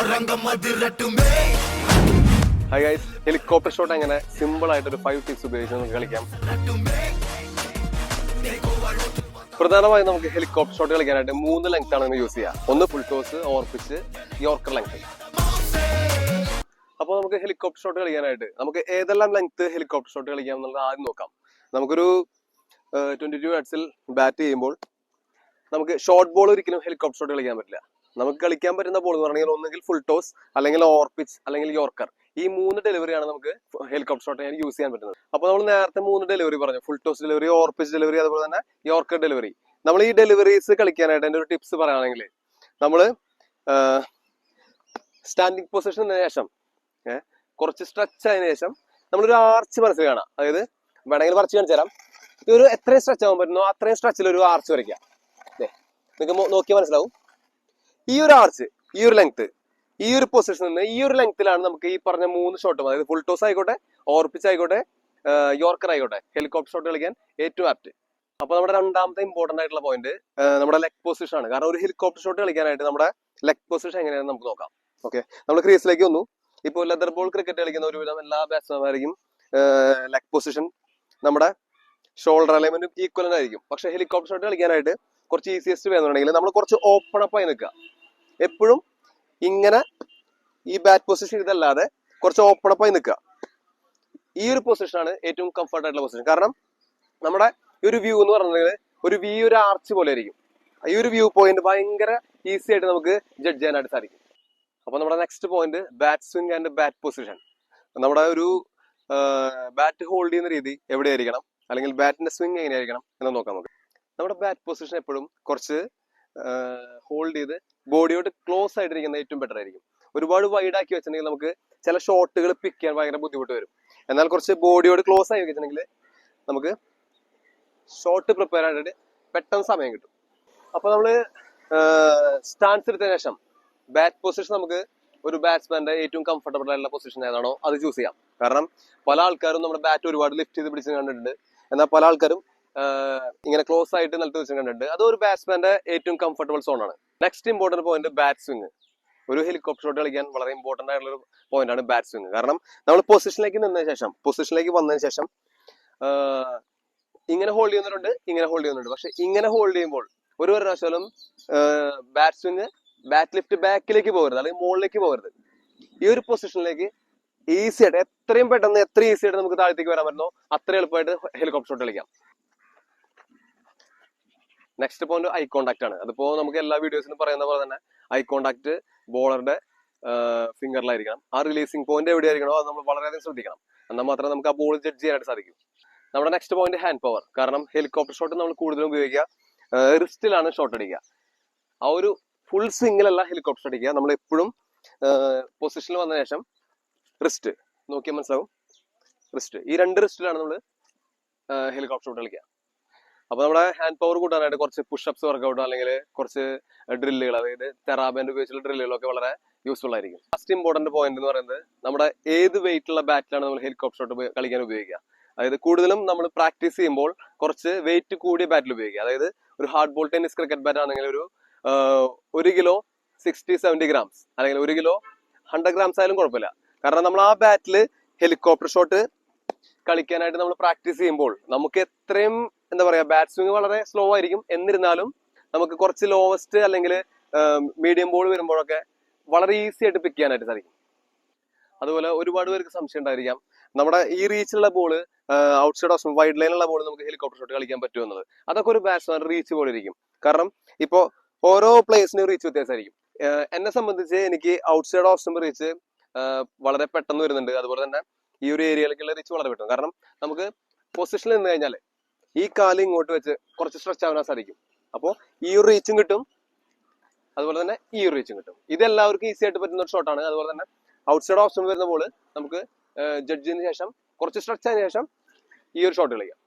Hi guys, helicopter shot എങ്ങനെ simple ആയിട്ട് ഒരു 5 ടിപ്സ് ഉപയോഗിച്ച് നമുക്ക് കളിക്കാം. പ്രധാനമായും നമുക്ക് ഹെലികോപ്റ്റർ ഷോട്ട് കളിക്കാനായിട്ട് 3 ലെങ്ത് ആണ് യൂസ് ചെയ്യുക. ഒന്ന് full toss, over pitch, yorker length. അപ്പോൾ നമുക്ക് ഹെലികോപ്റ്റർ ഷോട്ട് കളിക്കാനായിട്ട് നമുക്ക് ഏതെല്ലാം ലെങ്ത് ഹെലികോപ്റ്റർ ഷോട്ട് കളിക്കാം എന്നുള്ളത് ആദ്യം നോക്കാം. നമുക്കൊരു 22 ഹെർട്സിൽ ബാറ്റ് ചെയ്യുമ്പോൾ നമുക്ക് ഷോർട്ട് ബോൾ ഒരിക്കലും ഹെലികോപ്റ്റർ ഷോട്ട് കളിക്കാൻ പറ്റില്ല. നമുക്ക് കളിക്കാൻ പറ്റുന്ന ബോൾ എന്ന് പറഞ്ഞാൽ ഒന്നെങ്കിൽ ഫുൾ ടോസ്, അല്ലെങ്കിൽ ഓവർ പിച്ച്, അല്ലെങ്കിൽ യോർക്കർ. ഈ 3 ഡെലിവറിയാണ് നമുക്ക് ഹെലികോപ്റ്റർ ഷോട്ട് യൂസ് ചെയ്യാൻ പറ്റുന്നത്. അപ്പോൾ നമ്മൾ നേരത്തെ 3 ഡെലിവറി പറഞ്ഞു, full toss delivery, over pitch delivery, അതുപോലെ തന്നെ യോർക്കർ ഡെലിവറി. നമ്മൾ ഈ ഡെലിവറീസ് കളിക്കാനായിട്ട് എൻ്റെ ഒരു ടിപ്സ് പറയുകയാണെങ്കിൽ, നമ്മൾ സ്റ്റാൻഡിങ് പൊസിഷന് ശേഷം കുറച്ച് സ്ട്രെച്ച് ആയതിനു ശേഷം നമ്മളൊരു ആർച്ച് മനസ്സിൽ കാണാം. അതായത് വേണമെങ്കിൽ വരച്ച് കാണിച്ചു തരാം. ഒരു എത്രയും സ്ട്രെച്ച് ആവാൻ പറ്റുന്നോ അത്രയും സ്ട്രെച്ചിൽ ഒരു ആർച്ച് വരയ്ക്കാം. നിങ്ങൾക്ക് നോക്കിയാൽ മനസ്സിലാവും. ഈ ഒരു ആർച്ച്, ഈ ഒരു ലെങ്ത്, ഈ ഒരു പൊസിഷനിൽ നിന്ന് ഈ ഒരു ലെങ്ത്തിലാണ് നമുക്ക് ഈ പറഞ്ഞ 3 ഷോട്ടും, അതായത് ഫുൾ ടോസ് ആയിക്കോട്ടെ, ഓവർ പിച്ച് ആയിക്കോട്ടെ, യോർക്കർ ആയിക്കോട്ടെ, ഹെലികോപ്റ്റർ ഷോട്ട് കളിക്കാൻ ഏറ്റവും ആപ്റ്റ്. അപ്പൊ നമ്മുടെ രണ്ടാമത്തെ ഇമ്പോർട്ടന്റ് ആയിട്ടുള്ള പോയിന്റ് നമ്മുടെ ലെഗ് പൊസിഷൻ ആണ്. കാരണം ഒരു ഹെലികോപ്റ്റർ ഷോട്ട് കളിക്കാനായിട്ട് നമ്മുടെ ലെഗ് പൊസിഷൻ എങ്ങനെയാണെന്ന് നമുക്ക് നോക്കാം. ഓക്കെ, നമ്മൾ ക്രീസിലേക്ക് വന്നു. ഇപ്പോൾ ലെതർ ബോൾ ക്രിക്കറ്റ് കളിക്കുന്ന ഒരുവിധം എല്ലാ ബാറ്റ്സ്മാൻമാർക്കും ലെഗ് പൊസിഷൻ നമ്മുടെ ഷോൾഡർ അലൈൻമെന്റും ഈക്വലന്റ് ആയിരിക്കും. പക്ഷെ ഹെലികോപ്റ്റർ ഷോട്ട് കളിക്കാനായിട്ട് കുറച്ച് ഈസിയസ്റ്റ് വേണമെന്നുണ്ടെങ്കിൽ നമ്മൾ കുറച്ച് ഓപ്പൺ അപ്പ് ആയി നിൽക്കുക. എപ്പോഴും ഇങ്ങനെ ഈ ബാറ്റ് പൊസിഷൻ ഇതല്ലാതെ കുറച്ച് ഓപ്പൺ അപ്പ് ആയി നിൽക്കുക. ഈ ഒരു പൊസിഷനാണ് ഏറ്റവും കംഫർട്ട് ആയിട്ടുള്ള പൊസിഷൻ. കാരണം നമ്മുടെ ഈ ഒരു വ്യൂ എന്ന് പറഞ്ഞിട്ടുണ്ടെങ്കിൽ ഒരു ആർച്ച് പോലെ ആയിരിക്കും. ഈ ഒരു വ്യൂ പോയിന്റ് ഭയങ്കര ഈസി ആയിട്ട് നമുക്ക് ജഡ്ജ് ചെയ്യാനായിട്ട് സാധിക്കും. അപ്പൊ നമ്മുടെ next point bat swing and bat position. നമ്മുടെ ഒരു ബാറ്റ് ഹോൾഡ് ചെയ്യുന്ന രീതി എവിടെയായിരിക്കണം, അല്ലെങ്കിൽ ബാറ്റിന്റെ സ്വിംഗ് എങ്ങനെയായിരിക്കണം എന്ന് നോക്കാം നമുക്ക്. നമ്മുടെ ബാറ്റ് പൊസിഷൻ എപ്പോഴും കുറച്ച് ഹോൾഡ് ചെയ്ത് ബോഡിയോട് ക്ലോസ് ആയിട്ടിരിക്കുന്നത് ഏറ്റവും ബെറ്റർ ആയിരിക്കും. ഒരുപാട് വൈഡ് ആക്കി വെച്ചിട്ടുണ്ടെങ്കിൽ നമുക്ക് ചില ഷോട്ടുകൾ പിക്ക് ചെയ്യാൻ ഭയങ്കര ബുദ്ധിമുട്ട് വരും. എന്നാൽ കുറച്ച് ബോഡിയോട് ക്ലോസ് ആയി വെച്ചിട്ടുണ്ടെങ്കിൽ നമുക്ക് ഷോട്ട് പ്രിപ്പയർ ആയിട്ട് പെട്ടെന്ന് സമയം കിട്ടും. അപ്പൊ നമ്മള് സ്റ്റാൻസ് എടുത്തതിനു ശേഷം ബാറ്റ് പൊസിഷൻ നമുക്ക് ഒരു ബാറ്റ്സ്മാന്റെ ഏറ്റവും കംഫർട്ടബിൾ ആയിട്ടുള്ള പൊസിഷൻ ഏതാണോ അത് ചൂസ് ചെയ്യാം. കാരണം പല ആൾക്കാരും നമ്മുടെ ബാറ്റ് ഒരുപാട് ലിഫ്റ്റ് ചെയ്ത് പിടിച്ച് കണ്ടിട്ടുണ്ട്. എന്നാൽ പല ആൾക്കാരും ഇങ്ങനെ ക്ലോസ് ആയിട്ട് നിലത്ത് വെച്ച് കണ്ടിട്ടുണ്ട്. അത് ഒരു ബാറ്റ്സ്മാന്റെ ഏറ്റവും കംഫർട്ടബിൾ സോൺ ആണ്. Next important point bat swing. ഒരു ഹെലികോപ്റ്റർ ഷോട്ട് കളിക്കാൻ വളരെ ഇമ്പോർട്ടന്റ് ആയിട്ടുള്ള ഒരു പോയിന്റ് ആണ് ബാറ്റ് സ്വിംഗ്. കാരണം നമ്മൾ പൊസിഷനിലേക്ക് വന്നതിന് ശേഷം ഇങ്ങനെ ഹോൾഡ് ചെയ്യുന്നവരുണ്ട്, ഇങ്ങനെ ഹോൾഡ് ചെയ്യുന്നുണ്ട്. പക്ഷെ ഇങ്ങനെ ഹോൾഡ് ചെയ്യുമ്പോൾ ഒരു പ്രാവശ്യം ബാറ്റ് സ്വിംഗ് ബാറ്റ് ലിഫ്റ്റ് ബാക്കിലേക്ക് പോകരുത്, അല്ലെങ്കിൽ മുകളിലേക്ക് പോകരുത്. ഈ ഒരു പൊസിഷനിലേക്ക് ഈസി ആയിട്ട് എത്ര ഈസി ആയിട്ട് നമുക്ക് താഴത്തേക്ക് വരാൻ പറ്റുന്നോ അത്ര എളുപ്പമായിട്ട് ഹെലികോപ്റ്റർ ഷോട്ട് കളിക്കാം. നെക്സ്റ്റ് പോയിന്റ് ഐ കോണ്ടാക്ട് ആണ്. അതിപ്പോ നമുക്ക് എല്ലാ വീഡിയോസിലും പറയുന്ന പോലെ തന്നെ ഐ കോണ്ടാക്ട് ബോളറുടെ ഫിംഗറിലായിരിക്കണം. ആ റിലീസിംഗ് പോയിന്റ് എവിടെയായിരിക്കണോ അത് നമ്മൾ വളരെയധികം ശ്രദ്ധിക്കണം. എന്നാൽ മാത്രമേ നമുക്ക് ആ ബോൾ ജഡ്ജ് ചെയ്യാനായിട്ട് സാധിക്കും. നമ്മുടെ നെക്സ്റ്റ് പോയിന്റ് ഹാൻഡ് പവർ. കാരണം ഹെലികോപ്റ്റർ ഷോട്ട് നമ്മൾ കൂടുതലും ഉപയോഗിക്കുക റിസ്റ്റിലാണ് ഷോട്ട് അടിക്കുക. ആ ഒരു ഫുൾ സ്വിംഗിലല്ല ഹെലികോപ്റ്റർ അടിക്കുക. നമ്മൾ എപ്പോഴും പൊസിഷനിൽ വന്ന ശേഷം റിസ്റ്റ് നോക്കിയാൽ മനസ്സിലാവും. റിസ്റ്റ്, ഈ 2 റിസ്റ്റിലാണ് നമ്മൾ ഹെലികോപ്റ്റർ ഷോട്ട് കളിക്കുക. അപ്പൊ നമ്മുടെ ഹാൻഡ് പവർ കൂട്ടാനായിട്ട് കുറച്ച് പുഷപ്സ് വർക്കൗട്ട്, അല്ലെങ്കിൽ കുറച്ച് ഡ്രില്ലുകൾ, അതായത് തെറാബാൻഡ് ഉപയോഗിച്ചുള്ള ഡ്രില്ലുകളൊക്കെ വളരെ യൂസ്ഫുൾ ആയിരിക്കും. ഫസ്റ്റ് ഇമ്പോർട്ടന്റ് പോയിന്റ് എന്ന് പറയുന്നത് നമ്മുടെ ഏത് വെയിറ്റ് ഉള്ള ബാറ്റിലാണ് നമ്മൾ ഹെലികോപ്റ്റർ ഷോട്ട് കളിക്കാൻ ഉപയോഗിക്കുക. അതായത് കൂടുതലും നമ്മൾ പ്രാക്ടീസ് ചെയ്യുമ്പോൾ കുറച്ച് വെയിറ്റ് കൂടിയ ബാറ്റിൽ ഉപയോഗിക്കുക. അതായത് ഒരു hard ball tennis cricket bat ആണെങ്കിൽ ഒരു 1 കിലോ 60-70 ഗ്രാംസ്, അല്ലെങ്കിൽ 1 കിലോ 100 ഗ്രാംസ് ആയാലും കുഴപ്പമില്ല. കാരണം നമ്മൾ ആ ബാറ്റിൽ ഹെലികോപ്റ്റർ ഷോട്ട് കളിക്കാനായിട്ട് നമ്മൾ പ്രാക്ടീസ് ചെയ്യുമ്പോൾ നമുക്ക് എത്രയും ബാറ്റ് സ്വിംഗ് വളരെ സ്ലോ ആയിരിക്കും. എന്നിരുന്നാലും നമുക്ക് കുറച്ച് ലോവസ്റ്റ് അല്ലെങ്കിൽ മീഡിയം ബോൾ വരുമ്പോഴൊക്കെ വളരെ ഈസി ആയിട്ട് പിക്ക് ചെയ്യാനായിട്ട് സാധിക്കും. അതുപോലെ ഒരുപാട് പേർക്ക് സംശയം ഉണ്ടായിരിക്കാം, നമ്മുടെ ഈ റീച്ചിലുള്ള ബോള് ഔട്ട്സൈഡ് ഓഫ് വൈഡ് ലൈനുള്ള ബോൾ നമുക്ക് ഹെലികോപ്റ്റർ ഷോട്ട് കളിക്കാൻ പറ്റുമെന്നത്. അതൊക്കെ ഒരു ബാറ്റ്സ്മാൻ റീച്ച് പോലെ ഇരിക്കും. കാരണം ഇപ്പോ ഓരോ പ്ലേയേഴ്സിനും റീച്ച് വ്യത്യാസമായിരിക്കും. എന്നെ സംബന്ധിച്ച് എനിക്ക് ഔട്ട്സൈഡ് ഓഫ് സ്റ്റംപ് റീച്ച് വളരെ പെട്ടെന്ന് വരുന്നുണ്ട്. അതുപോലെ തന്നെ ഈ ഒരു ഏരിയയിലേക്കുള്ള റീച്ച് വളരെ പെട്ടെന്ന്. കാരണം നമുക്ക് പൊസിഷനിൽ നിന്ന് കഴിഞ്ഞാൽ ഈ കാല് ഇങ്ങോട്ട് വെച്ച് കുറച്ച് സ്ട്രെച്ച് ആവാൻ സാധിക്കും. അപ്പോൾ ഈ ഒരു റീച്ചും കിട്ടും, അതുപോലെ തന്നെ ഈ ഒരു റീച്ചും കിട്ടും. ഇതെല്ലാവർക്കും ഈസി ആയിട്ട് പറ്റുന്ന ഒരു ഷോട്ടാണ്. അതുപോലെ തന്നെ ഔട്ട്സൈഡ് ഓഫ് സ്റ്റംപ് വരുന്ന ബോൾ നമുക്ക് ജഡ്ജിന് ശേഷം കുറച്ച് സ്ട്രെച്ച് ആയതിനു ശേഷം ഈ ഒരു ഷോട്ട് കളിക്കാം.